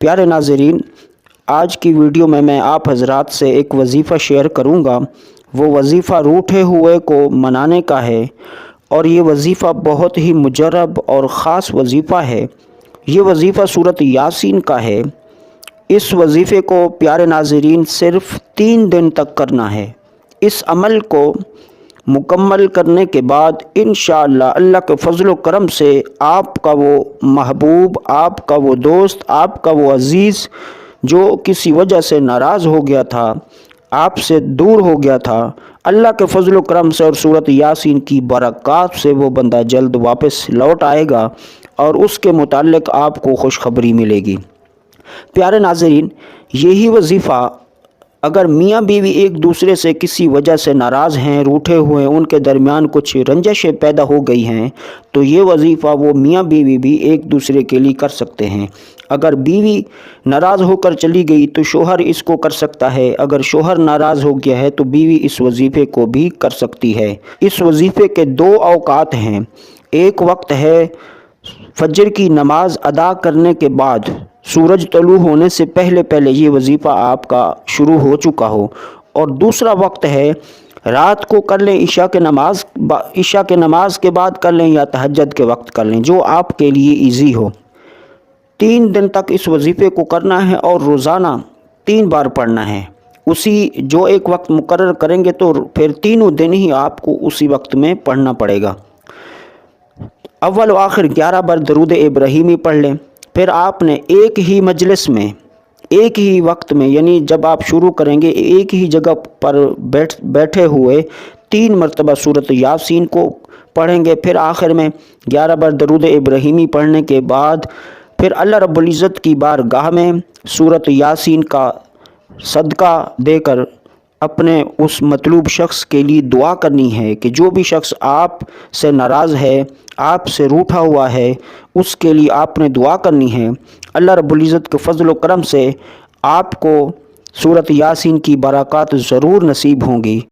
प्यारे नाज़रीन, आज की वीडियो में मैं आप हज़रात से एक वजीफ़ा शेयर करूंगा। वो वजीफ़ा रूठे हुए को मनाने का है और ये वजीफ़ा बहुत ही मुजरब और ख़ास वजीफ़ा है। ये वजीफ़ा सूरत यासीन का है। इस वजीफ़े को प्यारे नाज़रीन सिर्फ़ 3 दिन तक करना है। इस अमल को मुकम्मल करने के बाद इंशाअल्लाह अल्लाह के फजल व करम से आपका वो महबूब, आपका वो दोस्त, आपका वो अज़ीज़ जो किसी वजह से नाराज़ हो गया था, आपसे दूर हो गया था, अल्लाह के फजल व करम से और सूरत यासीन की बरक़ात से वो बंदा जल्द वापस लौट आएगा और उसके मुताल्लिक़ आपको खुशखबरी मिलेगी। प्यारे नाज़रीन, यही वजीफ़ा अगर मियाँ बीवी एक दूसरे से किसी वजह से नाराज़ हैं, रूठे हुए, उनके दरमियान कुछ रंजिशें पैदा हो गई हैं, तो ये वजीफ़ा वो मियाँ बीवी भी एक दूसरे के लिए कर सकते हैं। अगर बीवी नाराज़ होकर चली गई तो शोहर इसको कर सकता है। अगर शोहर नाराज़ हो गया है तो बीवी इस वजीफ़े को भी कर सकती है। इस वजीफ़े के 2 औकात हैं। एक वक्त है फजर की नमाज अदा करने के बाद, सूरज तलू होने से पहले पहले ये वजीफ़ा आपका शुरू हो चुका हो, और दूसरा वक्त है रात को कर लें, इशा के नमाज के बाद कर लें या तहज्जुद के वक्त कर लें, जो आपके लिए इजी हो। 3 दिन तक इस वजीफ़े को करना है और रोज़ाना 3 बार पढ़ना है। उसी जो एक वक्त मुकर्रर करेंगे तो फिर तीनों दिन ही आपको उसी वक्त में पढ़ना पड़ेगा। अव्वल व आखिर 11 बार दरूद इब्राहीमी पढ़ लें। फिर आपने एक ही मजलिस में, एक ही वक्त में, यानी जब आप शुरू करेंगे एक ही जगह पर बैठे हुए 3 मरतबा सूरत यासीन को पढ़ेंगे। फिर आखिर में 11 बार दरूद इब्राहीमी पढ़ने के बाद फिर अल्लाह रब्बुल इज़्ज़त की बारगाह में सूरत यासीन का सदका देकर अपने उस मतलूब शख्स के लिए दुआ करनी है कि जो भी शख्स आप से नाराज़ है, आपसे रूठा हुआ है, उसके लिए आपने दुआ करनी है। अल्लाह रब्बुल इज़्ज़त के फजल व करम से आपको सूरत यासीन की बरक़ात ज़रूर नसीब होंगी।